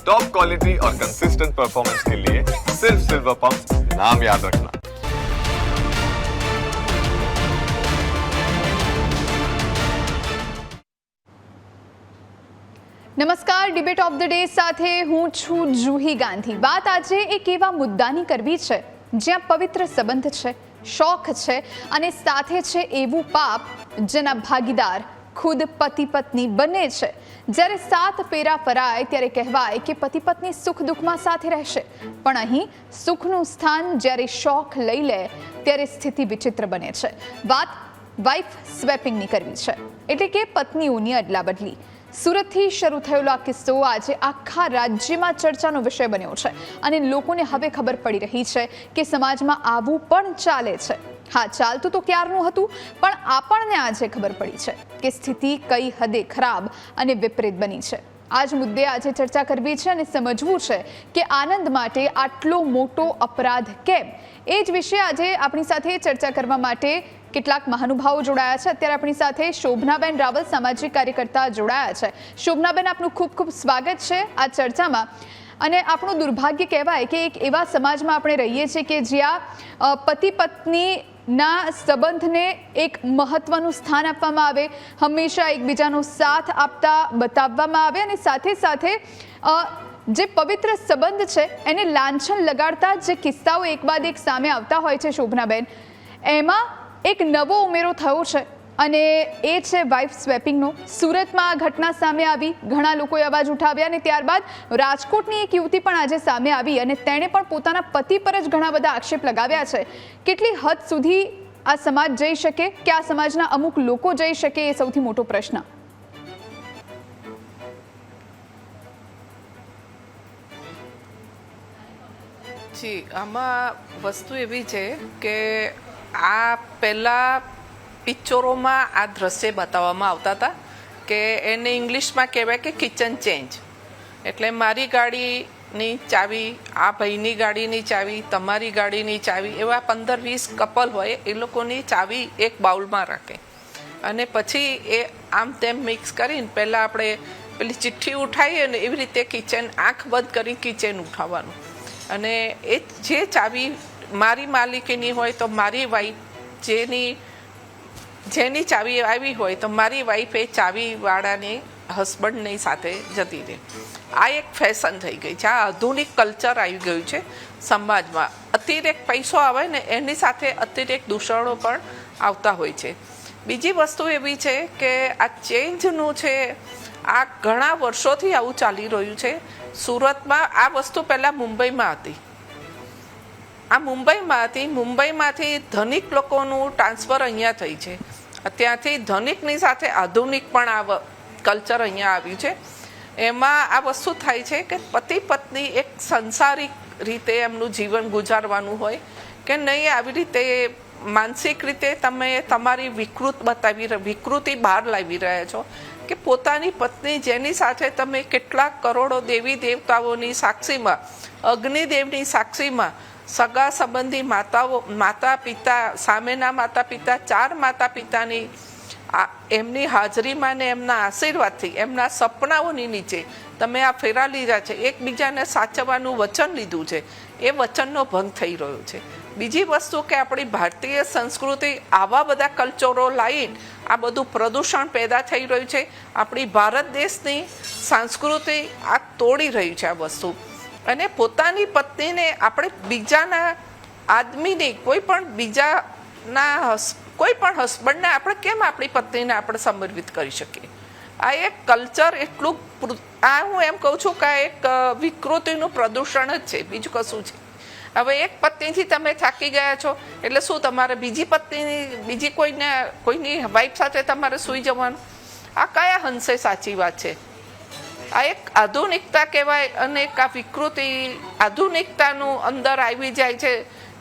Top quality और consistent performance के लिए सिर्फ सिल्वर पंप नाम याद रखना। નમસ્કાર, ડિબેટ ઓફ ધ ડે સાથે હું છું જુહી ગાંધી। વાત આજે એક એવા મુદ્દાની કરવી છે જ્યાં પવિત્ર સંબંધ છે, શોખ છે અને સાથે છે એવું પાપ જેના ભાગીદાર ખુદ પતિ પત્ની બંને છે। જ્યારે 7 ફેરા ફરાય ત્યારે કહેવાય કે પતિ પત્ની સુખ દુઃખમાં સાથે રહેશે, પણ અહીં સુખનું સ્થાન જ્યારે શોખ લઈ લે ત્યારે સ્થિતિ વિચિત્ર બને છે। વાત વાઇફ સ્વેપિંગની કરવી છે, એટલે કે પત્નીઓની અદલા બદલી। સુરતથી શરૂ થયેલો આ કિસ્સો આજે આખા રાજ્યમાં ચર્ચાનો વિષય બન્યો છે અને લોકોને હવે ખબર પડી રહી છે કે સમાજમાં આવું પણ ચાલે છે। હા, ચાલતું તો ક્યારનું હતું, પણ આપણને આજે ખબર પડી છે કે સ્થિતિ કઈ હદે ખરાબ અને વિપરીત બની છે। આ જ મુદ્દે આજે ચર્ચા કરવી છે અને સમજવું છે કે આનંદ માટે આટલો મોટો અપરાધ કેમ। એ જ વિશે આજે આપણી સાથે ચર્ચા કરવા માટે કેટલાક મહાનુભાવો જોડાયા છે। અત્યારે આપણી સાથે શોભનાબેન રાવલ, સામાજિક કાર્યકર્તા જોડાયા છે। શોભનાબેન, આપનું ખૂબ ખૂબ સ્વાગત છે આ ચર્ચામાં। અને આપણું દુર્ભાગ્ય કહેવાય કે એક એવા સમાજમાં આપણે રહીએ છીએ કે જ્યાં પતિ પત્નીના સંબંધને એક મહત્વનું સ્થાન આપવામાં આવે, હંમેશા એકબીજાનો સાથ આપતા બતાવવામાં આવે અને સાથે સાથે જે પવિત્ર સંબંધ છે એને લાંછન લગાડતા જે કિસ્સાઓ એક બાદ એક સામે આવતા હોય છે શોભનાબેન, એમાં એક નવો ઉમેરો થયો છે અને એ છે વાઇફ સ્વેપિંગનો। સુરતમાં આ ઘટના સામે આવી, ઘણા લોકોએ અવાજ ઉઠાવ્યા અને ત્યારબાદ રાજકોટની એક યુવતી પણ આજે સામે આવી અને તેણે પણ પોતાના પતિ પર જ ઘણા બધા આક્ષેપ લગાવ્યા છે। કેટલી હદ સુધી આ સમાજ જઈ શકે, કે આ સમાજના અમુક લોકો જઈ શકે, એ સૌથી મોટો પ્રશ્ન। જી, આમાં વસ્તુ એવી છે કે આ પહેલાં પિક્ચરોમાં આ દ્રશ્ય બતાવવામાં આવતા હતા કે એને ઇંગ્લિશમાં કહેવાય કે કિચન ચેન્જ, એટલે મારી ગાડીની ચાવી, આ ભાઈની ગાડીની ચાવી, તમારી ગાડીની ચાવી, એવા 15-20 કપલ હોય, એ લોકોની ચાવી એક બાઉલમાં રાખે અને પછી એ આમ તેમ મિક્સ કરીને પહેલાં આપણે પેલી ચિઠ્ઠી ઉઠાવીએ ને એવી રીતે કિચન, આંખ બંધ કરી કિચન ઉઠાવવાનું અને એ જે ચાવી મારી માલિકીની હોય તો મારી વાઈફ જેની ચાવી આવી હોય તો મારી વાઈફ એ ચાવીવાળાની હસબન્ડની સાથે જતી રહે। આ એક ફેશન થઈ ગઈ છે, આ આધુનિક કલ્ચર આવી ગયું છે સમાજમાં। અતિરેક પૈસો આવે ને એની સાથે અતિરેક દૂષણો પણ આવતા હોય છે। બીજી વસ્તુ એવી છે કે આ ચેન્જનું છે, આ ઘણા વર્ષોથી આવું ચાલી રહ્યું છે। સુરતમાં આ વસ્તુ પહેલાં મુંબઈમાં હતી, આ મુંબઈમાંથી ધનિક લોકોનું ટ્રાન્સફર અહીંયા થઈ છે, ત્યાંથી ધનિકની સાથે આધુનિક પણ આ કલ્ચર અહીંયા આવ્યું છે। એમાં આ વસ્તુ થાય છે કે પતિ પત્ની એક સંસારિક રીતે એમનું જીવન ગુજારવાનું હોય કે નહીં, આવી રીતે માનસિક રીતે તમે તમારી વિકૃતિ બહાર લાવી રહ્યા છો કે પોતાની પત્ની જેની સાથે તમે કેટલાક કરોડો દેવી દેવતાઓની સાક્ષીમાં, અગ્નિદેવની સાક્ષીમાં, સગા સંબંધી માતા પિતા, સામેના માતા પિતા, 4 માતા પિતાની એમની હાજરીમાં ને એમના આશીર્વાદથી, એમના સપનાઓની નીચે તમે આ ફેરા લીધા છે, એકબીજાને સાચવવાનું વચન લીધું છે, એ વચનનો ભંગ થઈ રહ્યો છે। બીજી વસ્તુ કે આપણી ભારતીય સંસ્કૃતિ આવા બધા કલ્ચરો લાવીને આ બધું પ્રદૂષણ પેદા થઈ રહ્યું છે। આપણી ભારત દેશની સંસ્કૃતિ આ તોડી રહી છે આ વસ્તુ, અને પોતાની પત્નીને આપણે બીજાના આદમીની કોઈ પણ હસબન્ડને આપણે કેમ આપણી પત્નીને આપણે સમર્પિત કરી શકીએ? આ એક કલ્ચર એટલું, આ હું એમ કહું છું કે આ એક વિકૃતિનું પ્રદૂષણ જ છે, બીજું કશું છે। હવે એક પત્નીથી તમે થાકી ગયા છો એટલે શું તમારે બીજી કોઈની વાઈફ સાથે તમારે સૂઈ જવાનું? આ કયા હંસે સાચી વાત છે? આ એક આધુનિકતા કહેવાય અને એક આ વિકૃતિ આધુનિકતાનું અંદર આવી જાય છે,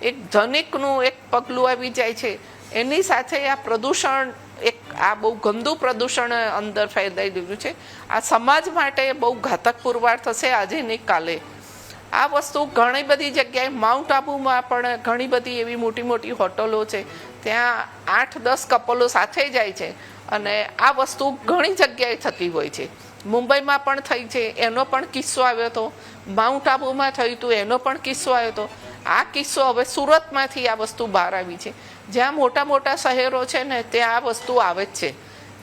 એક ધનિકનું એક પગલું આવી જાય છે, એની સાથે આ પ્રદૂષણ, એક આ બહુ ગંદુ પ્રદૂષણ અંદર ફેલાઈ રહ્યું છે। આ સમાજ માટે બહુ ઘાતક પુરવાર થશે આજે ને કાલે। આ વસ્તુ ઘણી બધી જગ્યાએ, માઉન્ટ આબુમાં પણ ઘણી બધી એવી મોટી મોટી હોટલો છે, ત્યાં 8-10 કપલો સાથે જાય છે અને આ વસ્તુ ઘણી જગ્યાએ થતી હોય છે। મુંબઈમાં પણ થઈ છે, એનો પણ કિસ્સો આવ્યો હતો. માઉન્ટ આબુમાં થયું હતું, એનો પણ કિસ્સો આવ્યો હતો. આ કિસ્સો હવે સુરતમાંથી આ વસ્તુ બહાર આવી છે. જ્યાં મોટા મોટા શહેરો છે ને ત્યાં આ વસ્તુ આવે જ છે.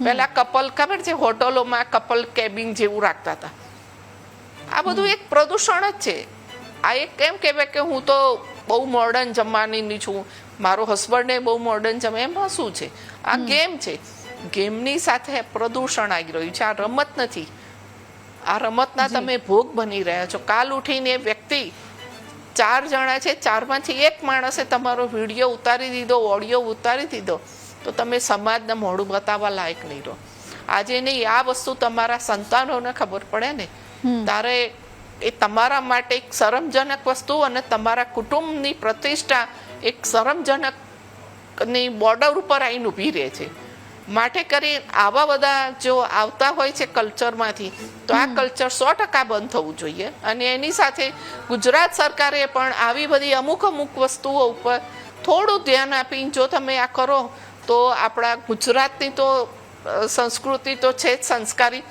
પહેલા કપલ ખબર છે હોટલોમાં કપલ કેબિન જેવું રાખતા હતા. આ બધું એક પ્રદૂષણ જ છે. આ એક કેમ કહેવાય કે હું તો બહુ મોડર્ન જમાનાની છું, મારો હસબન્ડે બહુ મોડર્ન જમા, એમાં શું છે? આ ગેમ છે. ગેમની સાથે પ્રદૂષણ આવી રહ્યું છે. આ રમત નથી. આ રમતના તમે ભોગ બની રહ્યા છો. કાલ ઉઠીને વ્યક્તિ 4 જણા છે, 4માંથી એક માણસે તમારો વિડીયો ઉતારી દીધો, ઓડિયો ઉતારી દીધો, તો તમે સમાજને મોઢું બતાવવા લાયક નહીં રહો. આજે નહીં, આ વસ્તુ તમારા સંતાનોને ખબર પડે ને તારે એ તમારા માટે એક શરમજનક વસ્તુ અને તમારા કુટુંબની પ્રતિષ્ઠા એક શરમજનકની બોર્ડર ઉપર આવીને ઊભી રહે છે. માટે કરી આવા બધા જો આવતા હોય છે કલ્ચરમાંથી, તો આ કલ્ચર 100% બંધ થવું જોઈએ. અને એની સાથે ગુજરાત સરકારે પણ આવી બધી અમુક વસ્તુઓ ઉપર થોડું ધ્યાન આપીને જો તમે આ કરો તો આપણા ગુજરાતની તો સંસ્કૃતિ તો છે જ સંસ્કારી.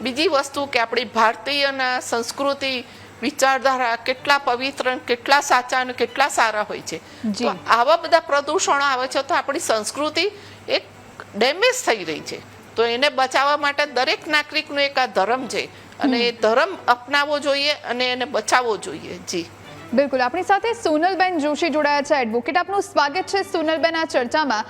બીજી વસ્તુ કે આપણી ભારતીયના સંસ્કૃતિ વિચારધારા કેટલા પવિત્ર, કેટલા સાચા અને કેટલા સારા હોય છે. તો આવા બધા પ્રદૂષણો આવે છે તો આપણી સંસ્કૃતિ એક ડેમેજ થઈ રહી છે. તો એને બચાવવા માટે દરેક નાગરિકનો એક આ ધર્મ છે અને એ ધર્મ અપનાવવો જોઈએ અને એને બચાવવો જોઈએ. જી બિલકુલ. આપણી સાથે સોનલબેન જોશી જોડાયા છે, એડવોકેટ. આપનું સ્વાગત છે સોનલબેન આ ચર્ચામાં.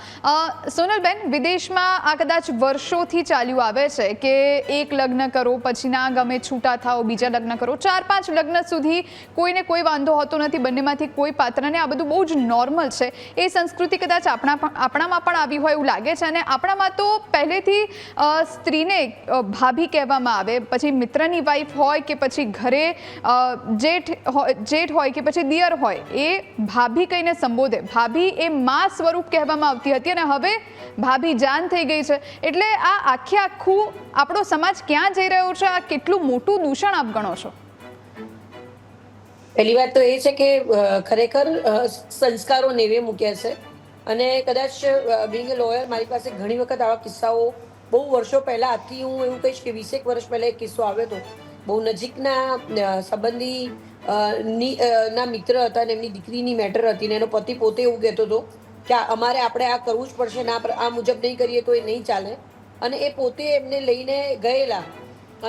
સોનલબેન, વિદેશમાં આ કદાચ વર્ષોથી ચાલ્યું આવે છે કે એક લગ્ન કરો, પછી ના ગમે છૂટા થાઓ, બીજા લગ્ન કરો, 4-5 લગ્ન સુધી કોઈને કોઈ વાંધો હોતો નથી, બંનેમાંથી કોઈ પાત્રને. આ બધું બહુ જ નોર્મલ છે. એ સંસ્કૃતિ કદાચ આપણામાં પણ આવી હોય એવું લાગે છે. અને આપણામાં તો પહેલેથી સ્ત્રીને ભાભી કહેવામાં આવે, પછી મિત્રની વાઈફ હોય કે પછી ઘરે જેઠ હોય કે પછી દિયર હોય, એ ભાભી કહીને સંબોધે. ભાભી એ માં સ્વરૂપ કહેવામાં આવતી હતી અને હવે ભાભી જાન થઈ ગઈ છે. એટલે આ આખું આપણો સમાજ ક્યાં જઈ રહ્યો છે? આ કેટલું મોટું દૂષણ આપ ગણો છો? પહેલી વાત તો એ છે કે ખરેખર સંસ્કારો નેવે મૂક્યા છે. અને કદાચ બિંગ અ લોયર મારી પાસે ઘણી વખત આવા કિસ્સાઓ બહુ વર્ષો પહેલા, આજથી હું એવું કહીશ કે 20 વર્ષ પહેલા એક કિસ્સો આવ્યો હતો. બહુ નજીકના સંબંધી ના મિત્ર હતા અને એમની દીકરીની મેટર હતી ને એનો પતિ પોતે એવું કહેતો હતો કે આપણે આ કરવું જ પડશે, ના આ મુજબ નહીં કરીએ તો એ નહીં ચાલે. અને એ પોતે એમને લઈને ગયેલા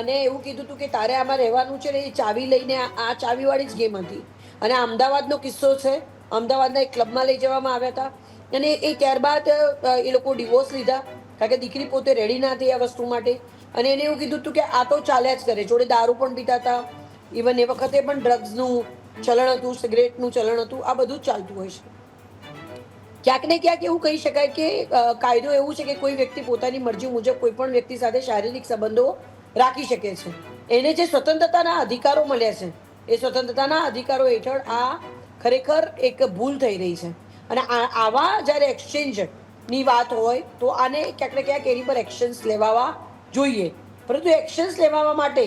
અને એવું કીધું હતું કે તારે આમાં રહેવાનું છે ને એ ચાવી લઈને, આ ચાવીવાળી જ ગેમ હતી. અને અમદાવાદનો કિસ્સો છે. અમદાવાદના એક ક્લબમાં લઈ જવામાં આવ્યા હતા અને એ ત્યારબાદ એ લોકો ડિવોર્સ લીધા કારણ કે દીકરી પોતે રેડી ના થઈ આ વસ્તુ માટે. અને એને એવું કીધું હતું કે આ તો ચાલ્યા જ કરે. જોડે દારૂ પણ પીતા હતા, ઇવન એ વખતે પણ ડ્રગ્સનું ચલણ હતું, સિગરેટનું ચલણ હતું. આ બધું જ ચાલતું હોય છે. ક્યાંક ને ક્યાંક એવું કહી શકાય કે કાયદો એવું છે કે કોઈ વ્યક્તિ પોતાની મરજી મુજબ કોઈ પણ વ્યક્તિ સાથે શારીરિક સંબંધો રાખી શકે છે. એને જે સ્વતંત્રતાના અધિકારો મળ્યા છે એ સ્વતંત્રતાના અધિકારો હેઠળ આ ખરેખર એક ભૂલ થઈ રહી છે. અને આવા જ્યારે એક્સચેન્જની વાત હોય તો આને ક્યાંક ને ક્યાંક એની પર એક્શન્સ લેવા જોઈએ. પરંતુ એક્શન્સ લેવા માટે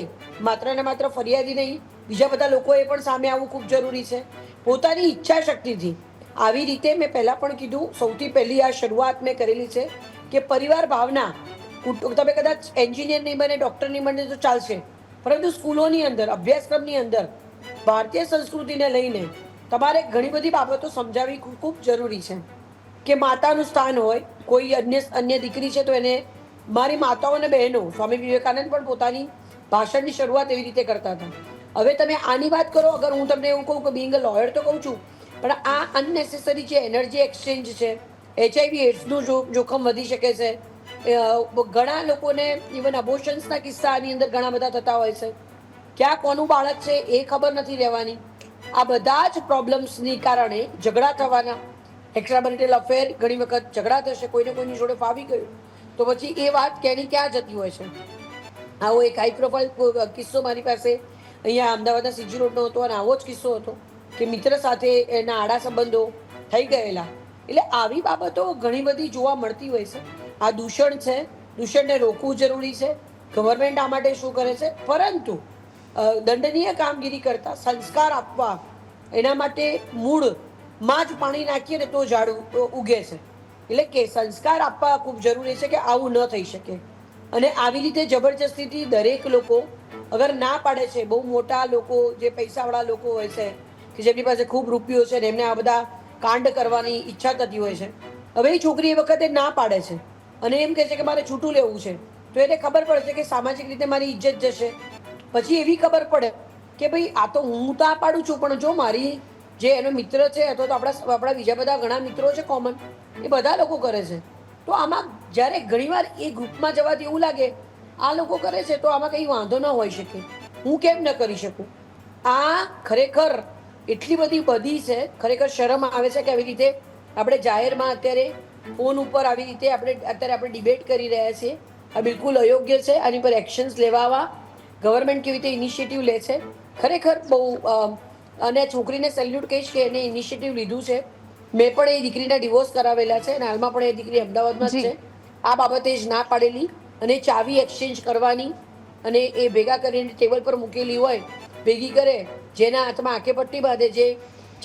માત્ર ને માત્ર ફરિયાદી નહીં, બીજા બધા લોકોએ પણ સામે આવવું ખૂબ જરૂરી છે. પોતાની ઈચ્છા શક્તિથી આવી રીતે મેં પહેલાં પણ કીધું, સૌથી પહેલી આ શરૂઆત મેં કરેલી છે કે પરિવાર ભાવના. તમે કદાચ એન્જિનિયર નહીં બને, ડૉક્ટર નહીં બને તો ચાલશે, પરંતુ સ્કૂલોની અંદર, અભ્યાસક્રમની અંદર ભારતીય સંસ્કૃતિને લઈને તમારે ઘણી બધી બાબતો સમજાવવી ખૂબ જરૂરી છે. કે માતાનું સ્થાન હોય, કોઈ અન્ય દીકરી છે તો એને મારી માતાઓ અને બહેનો, સ્વામી વિવેકાનંદ પણ પોતાની ભાષણની શરૂઆત એવી રીતે કરતા હતા. હવે તમે આની વાત કરો, અગર હું તમને એવું કહું કે બિંગ અ લોયર તો કહું છું, પણ આ અનનેસેસરી જે એનર્જી એક્સચેન્જ છે, HIV એડ્સનું જોખમ વધી શકે છે. ઘણા લોકોને ઇવન અબોર્શન્સના કિસ્સા આની અંદર ઘણા બધા થતા હોય છે. ક્યાં કોનું બાળક છે એ ખબર નથી રહેવાની. આ બધા જ પ્રોબ્લેમ્સની કારણે ઝઘડા થવાના, એક્સ્ટ્રામેરિટલ અફેર, ઘણી વખત ઝઘડા થશે, કોઈને કોઈની જોડે ફાવી ગયું તો પછી એ વાત ક્યાંની ક્યાં જતી હોય છે. આવો એક હાઈ પ્રોફાઇલ કિસ્સો મારી પાસે અહીંયા અમદાવાદના CG રોડનો હતો અને આવો જ કિસ્સો હતો કે મિત્ર સાથે એના આડા સંબંધો થઈ ગયેલા. એટલે આવી બાબતો ઘણી બધી જોવા મળતી હોય છે. આ દૂષણ છે, દૂષણને રોકવું જરૂરી છે. ગવર્મેન્ટ આ માટે શું કરે છે, પરંતુ દંડનીય કામગીરી કરતા સંસ્કાર આપવા, એના માટે મૂળમાં જ પાણી નાખીએ ને તો ઝાડ ઉગે છે. એટલે કે સંસ્કાર આપવા ખૂબ જરૂરી છે કે આવું ન થઈ શકે. અને આવી રીતે જબરજસ્તીથી દરેક લોકો અગર ના પાડે છે, બહુ મોટા લોકો જે પૈસાવાળા લોકો હોય છે કે જેમની પાસે ખૂબ રૂપિયો છે ને એમને આ બધા કાંડ કરવાની ઈચ્છા થતી હોય છે, હવે એ છોકરી એ વખતે ના પાડે છે અને એમ કહે છે કે મારે છૂટું લેવું છે, તો એને ખબર પડે છે કે સામાજિક રીતે મારી ઇજ્જત જશે. પછી એવી ખબર પડે કે ભાઈ આ તો હું તો આ પાડું છું, પણ જો મારી જે એનો મિત્ર છે અથવા તો આપણા બીજા બધા ઘણા મિત્રો છે કોમન, એ બધા લોકો કરે છે. તો આમાં જ્યારે ઘણીવાર એ ગ્રુપમાં જવાથી એવું લાગે આ લોકો કરે છે તો આમાં કંઈ વાંધો ન હોઈ શકે, હું કેમ ન કરી શકું. આ ખરેખર એટલી બધી છે, ખરેખર શરમ આવે છે કે આવી રીતે આપણે જાહેરમાં અત્યારે ફોન ઉપર આવી રીતે આપણે ડિબેટ કરી રહ્યા છીએ. આ બિલકુલ અયોગ્ય છે. આની પર એક્શન્સ લેવા ગવર્મેન્ટ કેવી રીતે ઇનિશિયેટિવ લે છે, ખરેખર બહુ અને છોકરીને સેલ્યુટ કહીશ કે એને ઇનિશિયેટિવ લીધું છે. મેં પણ એ દીકરીના ડિવોર્સ કરાવેલા છે અને હાલમાં પણ એ દીકરી અમદાવાદમાં જ છે. આ બાબતે જ ના પાડેલી અને ચાવી એક્સચેન્જ કરવાની અને એ ભેગા કરીને ટેબલ પર મૂકેલી હોય ભેગી કરે, જેના હાથમાં આંખે પટ્ટી બાંધે, જે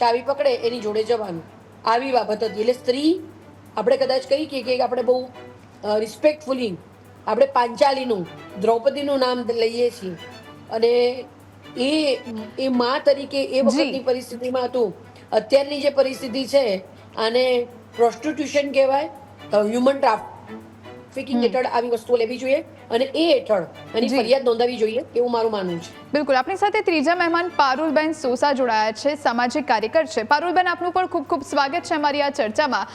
ચાવી પકડે એની જોડે જવાનું, આવી બાબત હતી. એટલે સ્ત્રી આપણે કદાચ કહીએ કે આપણે બહુ રિસ્પેક્ટફુલી આપણે પાંચાલીનું દ્રૌપદીનું નામ લઈએ છીએ અને એ મા તરીકે એ વખતની પરિસ્થિતિમાં હતું. અત્યારની જે પરિસ્થિતિ છે આને પ્રોસ્ટિટ્યુશન કહેવાય, હ્યુમન ટ્રાફિકિંગ હેઠળ આવી વસ્તુઓ લેવી જોઈએ અને એ હેઠળ એની ફરિયાદ નોંધાવી જોઈએ એવું મારું માનવું છે. બિલકુલ. આપણી સાથે ત્રીજા મહેમાન પારુલબેન સોસા જોડાયા છે, સામાજિક કાર્યકર છે. પારુલબેન, આપનું પણ ખૂબ ખૂબ સ્વાગત છે અમારી આ ચર્ચામાં.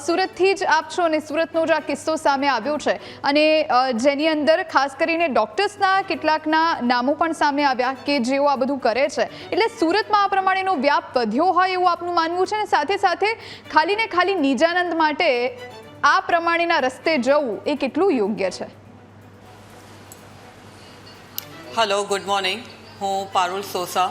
સુરતથી જ આપ છો અને સુરતનો જ આ કિસ્સો સામે આવ્યો છે અને જેની અંદર ખાસ કરીને ડોક્ટર્સના કેટલાકના નામો પણ સામે આવ્યા કે જેઓ આ બધું કરે છે. એટલે સુરતમાં આ પ્રમાણેનો વ્યાપ વધ્યો હોય એવું આપનું માનવું છે અને સાથે સાથે ખાલી ને ખાલી નિજાનંદ માટે આ પ્રમાણેના રસ્તે જવું એ કેટલું યોગ્ય છે? Hello, good morning. હું પારુલ સોસા.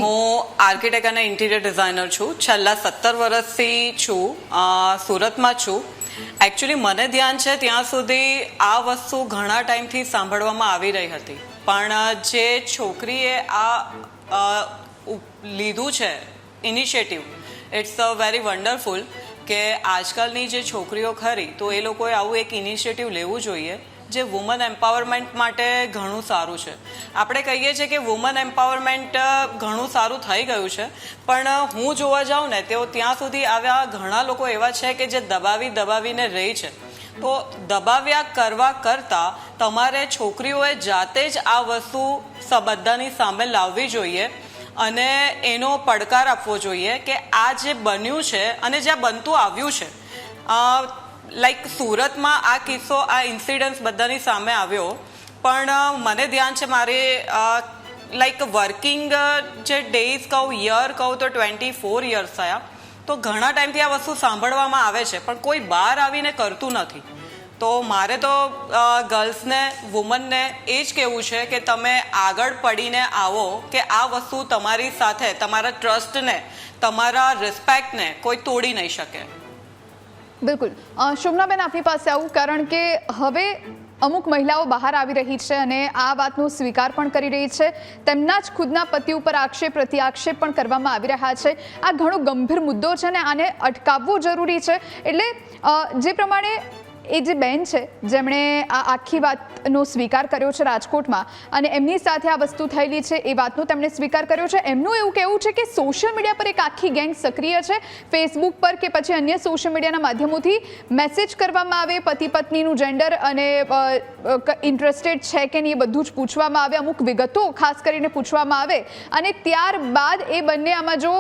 હું આર્કિટેક્ટ અને ઇન્ટિરિયર ડિઝાઇનર છું. છેલ્લા 17 વર્ષથી છું સુરતમાં છું. એકચ્યુઅલી મને ધ્યાન છે ત્યાં સુધી આ વસ્તુ ઘણા ટાઈમથી સાંભળવામાં આવી રહી હતી, પણ જે છોકરીએ આ લીધું છે initiative, it's a very wonderful કે આજકાલની જે છોકરીઓ ખરી તો એ લોકોએ આવું એક ઇનિશિયેટિવ લેવું જોઈએ જે વુમન એમ્પાવરમેન્ટ માટે ઘણું સારું છે. આપણે કહીએ છીએ કે વુમન એમ્પાવરમેન્ટ ઘણું સારું થઈ ગયું છે, પણ હું જોવા જાઉં ને તો ત્યાં સુધી આવ્યા ઘણા લોકો એવા છે કે જે દબાવીને રહી છે. તો દબાવ્યા કરવા કરતાં તમારે છોકરીઓએ જાતે જ આ વસ્તુ બધાની સામે લાવવી જોઈએ અને એનો પડકાર આપવો જોઈએ કે આ જે બન્યું છે અને જ્યાં બનતું આવ્યું છે, લાઈક સુરતમાં આ કિસ્સો, આ ઇન્સિડન્સ બધાની સામે આવ્યો, પણ મને ધ્યાન છે મારે લાઈક વર્કિંગ જે ડેઝ કહું, યર કહું તો 24 યર્સ થયા. તો ઘણા ટાઈમથી આ વસ્તુ સાંભળવામાં આવે છે પણ કોઈ બહાર આવીને કરતું નથી. તો મારે તો ગર્લ્સને, વુમનને એ જ કહેવું છે કે તમે આગળ પડીને આવો કે આ વસ્તુ તમારી સાથે, તમારા ટ્રસ્ટને, તમારા રિસ્પેક્ટને કોઈ તોડી નહીં શકે. બિલકુલ. શોભનાબેન, આપની પાસે આવું, કારણ કે હવે અમુક મહિલાઓ બહાર આવી રહી છે અને આ વાતનો સ્વીકાર પણ કરી રહી છે. તેમના જ ખુદના પતિ ઉપર આક્ષેપ પ્રત્યાક્ષેપ પણ કરવામાં આવી રહ્યા છે. આ ઘણો ગંભીર મુદ્દો છે અને આને અટકાવવો જરૂરી છે. એટલે જે પ્રમાણે એ જે બેન છે જેમણે આ આખી વાતનો સ્વીકાર કર્યો છે રાજકોટમાં અને એમની સાથે આ વસ્તુ થયેલી છે એ વાતનો તેમણે સ્વીકાર કર્યો છે, એમનું એવું કહેવું છે કે સોશિયલ મીડિયા પર એક આખી ગેંગ સક્રિય છે. ફેસબુક પર કે પછી અન્ય સોશિયલ મીડિયાના માધ્યમોથી મેસેજ કરવામાં આવે, પતિ પત્નીનું જેન્ડર અને ઇન્ટરેસ્ટેડ છે કે નહીં એ બધું જ પૂછવામાં આવે, અમુક વિગતો ખાસ કરીને પૂછવામાં આવે અને ત્યારબાદ એ બંને આમાં જો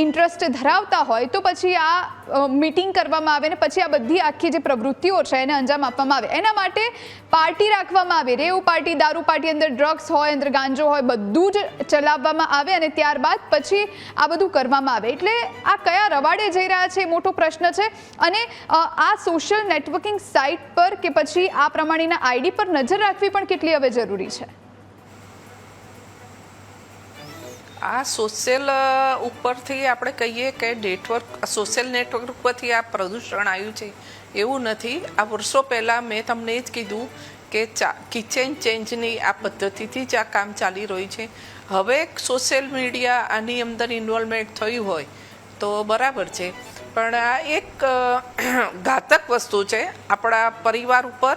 ઇન્ટરેસ્ટ ધરાવતા હોય તો પછી આ મીટિંગ કરવામાં આવે ને પછી આ બધી આખી જે પ્રવૃત્તિઓ છે એને અંજામ આપવામાં આવે. એના માટે પાર્ટી રાખવામાં આવે, રેવ પાર્ટી, દારૂ પાર્ટી, અંદર ડ્રગ્સ હોય, અંદર ગાંજો હોય, બધું જ ચલાવવામાં આવે અને ત્યારબાદ પછી આ બધું કરવામાં આવે. એટલે આ કયા રવાડે જઈ રહ્યા છે એ મોટો પ્રશ્ન છે અને આ સોશિયલ નેટવર્કિંગ સાઇટ પર કે પછી આ પ્રમાણેના આઈડી પર નજર રાખવી પણ કેટલી હવે જરૂરી છે? આ સોશિયલ ઉપરથી આપણે કહીએ કે સોશિયલ નેટવર્ક ઉપરથી આ પ્રદૂષણ આવ્યું છે એવું નથી. આ વર્ષો પહેલાં મેં તમને એ જ કીધું કે કિચન ચેન્જની આ પદ્ધતિથી જ આ કામ ચાલી રહ્યું છે. હવે સોશિયલ મીડિયા આની અંદર ઇન્વોલ્વમેન્ટ થયું હોય તો બરાબર છે, પણ આ એક ઘાતક વસ્તુ છે આપણા પરિવાર ઉપર,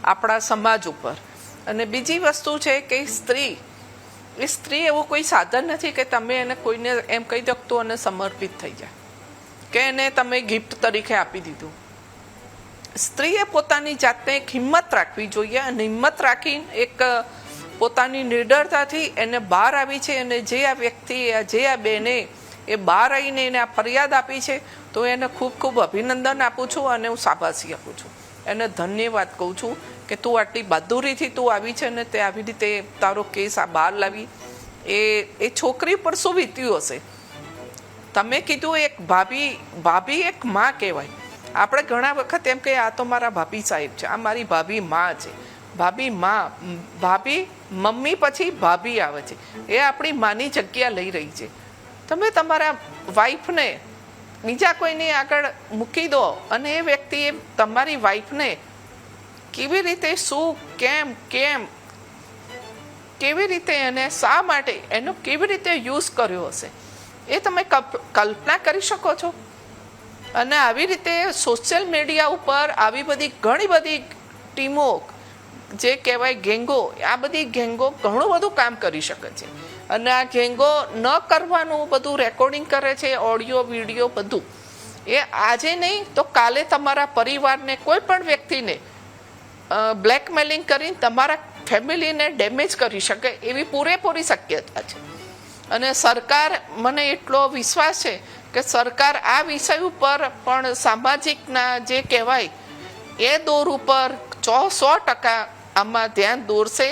આપણા સમાજ ઉપર. અને બીજી વસ્તુ છે કે સ્ત્રી એવું કોઈ સાધન નથી કે તમે એને કોઈને એમ કહી દો તો એને સમર્પિત થઈ જાય, કે એને તમે ગિફ્ટ તરીકે આપી દીધું. સ્ત્રીએ પોતાની જાતને એક હિંમત રાખવી જોઈએ, અને હિંમત રાખીને એક પોતાની નિડરતાથી એને બહાર આવી છે. અને જે આ વ્યક્તિ, જે આ બેને એ બહાર આવીને એને આ ફરિયાદ આપી છે, તો એને ખૂબ ખૂબ અભિનંદન આપું છું અને હું શાબાશી આપું છું, એને ધન્યવાદ કહું છું કે તું આટલી બહાદુરીથી તું આવી છે ને તે આવી રીતે તારો કેસ આ બહાર લાવી. એ છોકરી પર શું વીત્યું હશે. તમે કીધું એક ભાભી એક માં કહેવાય. આપણે ઘણા વખત એમ કે આ તો મારા ભાભી સાહેબ છે, આ મારી ભાભી માં છે. ભાભી મમ્મી પછી ભાભી આવે છે, એ આપણી માની જગ્યા લઈ રહી છે. તમે તમારા વાઈફને બીજા કોઈની આગળ મૂકી દો અને એ વ્યક્તિએ તમારી વાઈફને કેવી રીતે, શું, કેવી રીતે અને શા માટે એનો કેવી રીતે યુઝ કર્યો હશે, એ તમે કલ્પના કરી શકો છો. અને આવી રીતે સોશિયલ મીડિયા ઉપર આવી બધી ઘણી બધી ટીમો, જે કહેવાય ગેંગો, આ બધી ગેંગો ઘણું બધું કામ કરી શકે છે. અને આ ગેંગો ન કરવાનું બધું રેકોર્ડિંગ કરે છે, ઓડિયો વિડીયો બધું. એ આજે નહીં તો કાલે તમારા પરિવારને, કોઈ પણ વ્યક્તિને બ્લેકમેલિંગ કરીને તમારા ફેમિલીને ડેમેજ કરી શકે એવી પૂરેપૂરી શક્યતા છે. અને સરકાર, મને એટલો વિશ્વાસ છે કે સરકાર આ વિષય ઉપર પણ સામાજિકના જે કહેવાય એ દોર ઉપર 100% આમાં ધ્યાન દોરશે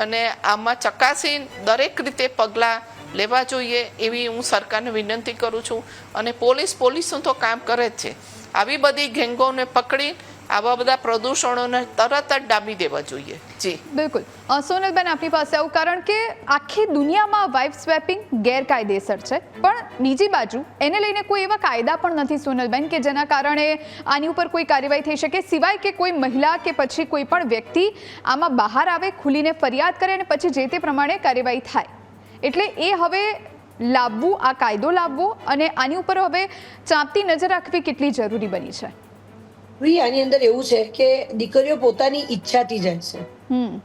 અને આમાં ચકાસી દરેક રીતે પગલાં લેવા જોઈએ એવી હું સરકારને વિનંતી કરું છું. અને પોલીસનું તો કામ કરે જ છે. આવી બધી ગેંગોને પકડી આવા બધા પ્રદૂષણોને તરત જ ડામી દેવા જોઈએ. જી બિલકુલ. સોનલબેન, આપની પાસે આવું, કારણ કે આખી દુનિયામાં વાઇફ સ્વેપિંગ ગેરકાયદેસર છે, પણ બીજી બાજુ એને લઈને કોઈ એવા કાયદા પણ નથી સોનલબેન કે જેના કારણે આની ઉપર કોઈ કાર્યવાહી થઈ શકે, સિવાય કે કોઈ મહિલા કે પછી કોઈ પણ વ્યક્તિ આમાં બહાર આવે, ખુલીને ફરિયાદ કરે અને પછી જે તે પ્રમાણે કાર્યવાહી થાય. એટલે એ હવે લાવવું, આ કાયદો લાવવો અને આની ઉપર હવે ચાંપતી નજર રાખવી કેટલી જરૂરી બની છે. આની અંદર એવું છે કે દીકરીઓ પોતાની ઈચ્છાથી જાય છે,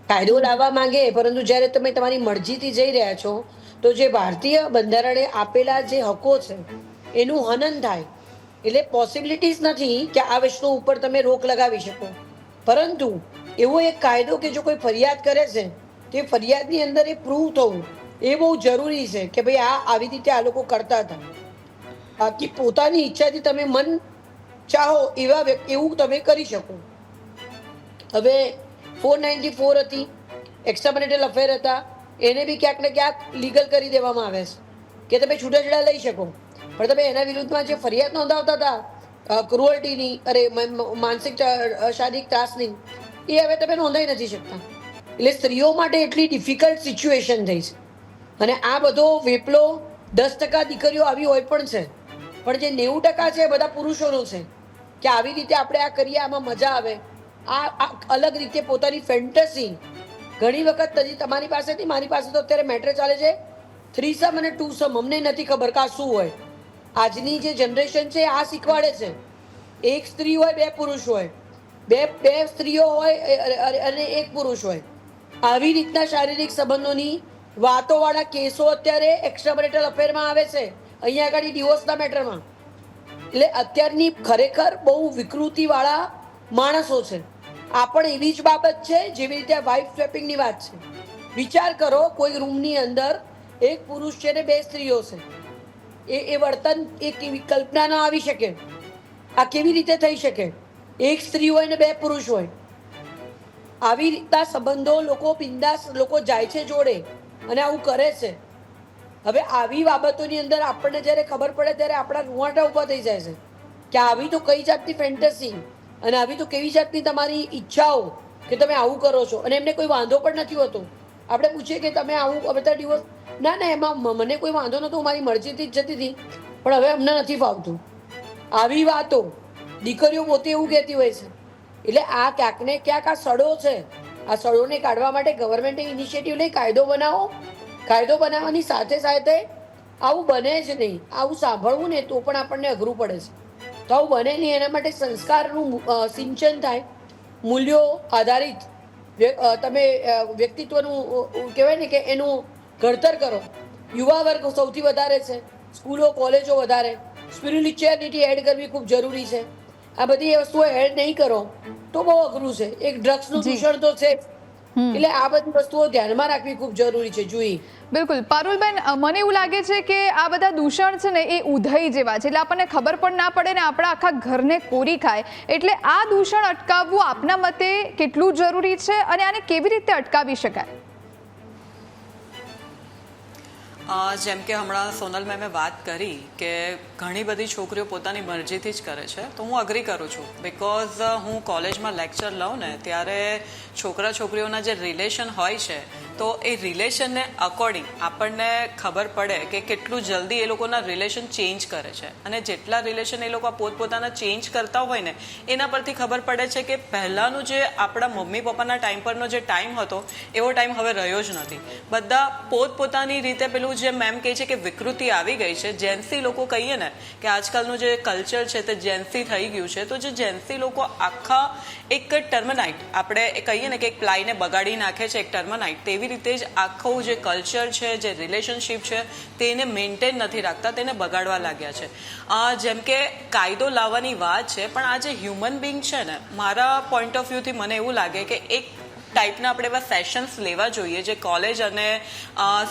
કાયદો લાવવા માંગે, પરંતુ જ્યારે તમે તમારી મરજીથી જઈ રહ્યા છો તો જે ભારતીય બંધારણે આપેલા જે હકો છે એનું હનન થાય. એટલે પોસિબિલિટીઝ નથી કે આ વસ્તુ ઉપર તમે રોક લગાવી શકો. પરંતુ એવો એક કાયદો કે જો કોઈ ફરિયાદ કરે છે તે ફરિયાદની અંદર એ પ્રૂવ થવું એ બહુ જરૂરી છે કે ભાઈ આવી રીતે આ લોકો કરતા હતા. બાકી પોતાની ઈચ્છાથી તમે મન ચાહો એવું તમે કરી શકો. હવે 494 હતી, એક્સ્ટ્રામેરિટલ અફેર હતા, એને બી ક્યાંક ને ક્યાંક લીગલ કરી દેવામાં આવે છે કે તમે છૂટાછેડા લઈ શકો. પણ તમે એના વિરુદ્ધમાં જે ફરિયાદ નોંધાવતા હતા ક્રુઅલ્ટીની, માનસિક શારીરિક ત્રાસની, એ હવે તમે નોંધાઈ નથી શકતા. એટલે સ્ત્રીઓ માટે એટલી ડિફિકલ્ટ સિચ્યુએશન થઈ છે. અને આ બધો વેપલો 10% દીકરીઓ આવી હોય પણ છે, પણ જે 90% છે બધા પુરુષોનો છે કે આવી રીતે આપણે આ કરીએ, આમાં મજા આવે. આ અલગ રીતે પોતાની ફેન્ટસી ઘણી વખત તમારી પાસેથી, મારી પાસે તો અત્યારે મેટર ચાલે છે 3સમ અને 2સમ, અમને નથી ખબર કે આ શું હોય. આજની જે જનરેશન છે આ શીખવાડે છે. એક સ્ત્રી હોય, 2 પુરુષ હોય, બે સ્ત્રીઓ હોય અને 1 પુરુષ હોય. આવી રીતના શારીરિક સંબંધોની વાતોવાળા કેસો અત્યારે એક્સ્ટ્રામેરિટલ અફેરમાં આવે છે, અહીંયા આગળ ડિવોર્સના મેટરમાં. એટલે અત્યારની ખરેખર બહુ વિકૃતિવાળા માણસો છે. આ પણ એવી જ બાબત છે જેવી રીતે વાઇફ સ્વેપિંગની વાત છે. વિચાર કરો, કોઈ રૂમની અંદર 1 પુરુષ છે ને 2 સ્ત્રીઓ છે, એ વર્તન એ કેવી કલ્પના ન આવી શકે. આ કેવી રીતે થઈ શકે? 1 સ્ત્રી હોય ને 2 પુરુષ હોય. આવી રીતના સંબંધો લોકો બિંદાસ લોકો જાય છે જોડે અને આવું કરે છે. હવે આવી બાબતોની અંદર આપણને જ્યારે ખબર પડે ત્યારે આપણા રૂવાટા ઊભા થઈ જાય છે કે આવી તો કઈ જાતની ફેન્ટસી અને આવી તો કેવી જાતની તમારી ઈચ્છાઓ કે તમે આવું કરો છો. અને એમને કોઈ વાંધો પણ નથી હોતો. આપણે પૂછીએ કે તમે આવું બધા ડિવોર્સ, ના એમાં મને કોઈ વાંધો નહોતો, મારી મરજીથી જ જતી હતી, પણ હવે અમને નથી ફાવતું. આવી વાતો દીકરીઓ પોતે એવું કહેતી હોય છે. એટલે આ ક્યાંક ને ક્યાંક આ સડો છે. આ સડોને કાઢવા માટે ગવર્મેન્ટે ઇનિશિયેટિવ લઈ કાયદો બનાવો. કાયદો બનાવવાની સાથે સાથે આવું બને જ નહીં. આવું સાંભળવું ને તો પણ આપણને અઘરું પડે છે. તો આવું બને નહીં, એના માટે સંસ્કારનું સિંચન થાય, મૂલ્યો આધારિત તમે વ્યક્તિત્વનું કહેવાય ને કે એનું ઘડતર કરો. યુવા વર્ગ સૌથી વધારે છે, સ્કૂલો કોલેજો વધારે, સ્પિરિચ્યુઆલિટી એડ કરવી ખૂબ જરૂરી છે. આ બધી વસ્તુઓ એડ નહીં કરો તો બહુ અઘરું છે. એક ડ્રગ્સનું દૂષણ તો છે, એટલે આ બધી વસ્તુઓ ધ્યાનમાં રાખવી ખૂબ જરૂરી છે. જુઈ બિલકુલ પારુલબેન, મને એવું લાગે છે કે આ બધા દૂષણ છે ને એ ઉધઈ જેવા છે, એટલે આપણને ખબર પણ ના પડે ને આપણા આખા ઘરને કોરી ખાય. એટલે આ દૂષણ અટકાવવું આપના મતે કેટલું જરૂરી છે અને આને કેવી રીતે અટકાવી શકાય? જેમ કે હમણાં સોનલ મેમે વાત કરી કે ઘણી બધી છોકરીઓ પોતાની મરજીથી જ કરે છે, તો હું અગ્રી કરું છું. બિકોઝ હું કોલેજમાં લેક્ચર લઉં ને ત્યારે છોકરા છોકરીઓના જે રિલેશન હોય છે તો એ રિલેશનને અકોર્ડિંગ આપણને ખબર પડે કે કેટલું જલ્દી એ લોકોના રિલેશન ચેન્જ કરે છે, અને જેટલા રિલેશન એ લોકો પોતપોતાના ચેન્જ કરતા હોય ને એના પરથી ખબર પડે છે કે પહેલાંનું જે આપણા મમ્મી પપ્પાના ટાઈમ પરનો જે ટાઈમ હતો એવો ટાઈમ હવે રહ્યો જ નથી. બધા પોતપોતાની રીતે પેલું જે મેમ કહે છે કે વિકૃતિ આવી ગઈ છે, જેન્સી લોકો કહીએ ને કે આજકાલનું જે કલ્ચર છે તે જેન્સી થઈ ગયું છે. તો જે જેન્સી લોકો આખા એક ટર્મનાઇટ, આપણે કહીએ ને કે એક પ્લાયને બગાડી નાખે છે એક ટર્મનાઇટ, તેવી રીતે જ આખું જે કલ્ચર છે, જે રિલેશનશીપ છે તેને મેન્ટેન નથી રાખતા, તેને બગાડવા લાગ્યા છે. જેમ કે કાયદો લાવવાની વાત છે, પણ આ જે હ્યુમન બિંગ છે ને, મારા પોઈન્ટ ઓફ વ્યૂથી મને એવું લાગે કે એક ટાઈપના આપણે એવા સેશન્સ લેવા જોઈએ જે કોલેજ અને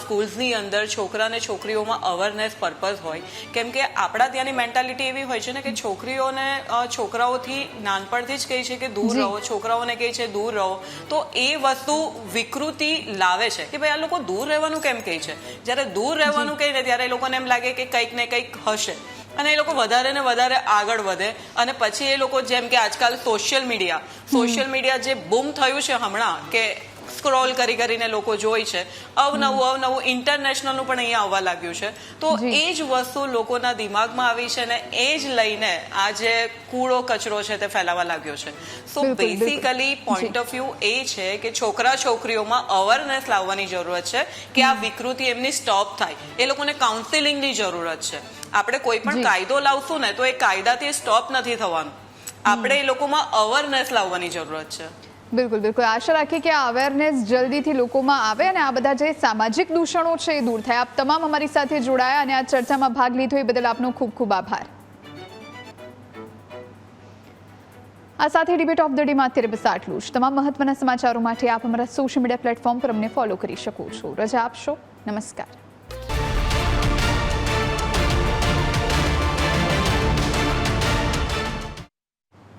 સ્કૂલ્સની અંદર છોકરા અને છોકરીઓમાં અવેરનેસ પર્પઝ હોય. કેમ કે આપણા ત્યાંની મેન્ટાલિટી એવી હોય છે ને કે છોકરીઓને છોકરાઓથી નાનપણથી જ કહે છે કે દૂર રહો, છોકરાઓને કહે છે દૂર રહો. તો એ વસ્તુ વિકૃતિ લાવે છે કે ભાઈ આ લોકો દૂર રહેવાનું કેમ કહે છે. જ્યારે દૂર રહેવાનું કહે ને ત્યારે એ લોકોને એમ લાગે કે કંઈક ને કંઈક હશે, અને એ લોકો વધારે ને વધારે આગળ વધે. અને પછી એ લોકો જેમ કે આજકાલ સોશિયલ મીડિયા જે બૂમ થયું છે હમણાં, કે સ્ક્રોલ કરી કરીને લોકો જોઈ છે, અવનવું ઇન્ટરનેશનલનું પણ અહીંયા આવવા લાગ્યું છે. તો એ જ વસ્તુ લોકોના દિમાગમાં આવી છે ને એ જ લઈને આ જે કૂડો કચરો છે તે ફેલાવા લાગ્યો છે. So basically point of view એ છે કે છોકરા છોકરીઓમાં અવેરનેસ લાવવાની જરૂરત છે કે આ વિકૃતિ એમની સ્ટોપ થાય. એ લોકોને કાઉન્સિલિંગની જરૂરત છે. આપણે કોઈ પણ કાયદો લાવશું ને તો એ કાયદાથી સ્ટોપ નથી થવાનું, આપણે એ લોકોમાં અવેરનેસ લાવવાની જરૂરત છે. બિલકુલ બિલકુલ, આશા રાખીએ કે આ અવેરનેસ જલ્દીથી લોકોમાં આવે અને આ બધા જે સામાજિક દૂષણો છે એ દૂર થાય. આપ તમામ અમારી સાથે જોડાયા અને આ ચર્ચામાં ભાગ લીધો એ બદલ આપનો ખૂબ ખૂબ આભાર. આ સાથે ડિબેટ ઓફ ધ ડેમાં અત્યારે બસ આટલું જ. તમામ મહત્વના સમાચારો માટે આપ અમારા સોશિયલ મીડિયા પ્લેટફોર્મ પર અમને ફોલો કરી શકો છો. રજા આપશો. નમસ્કાર.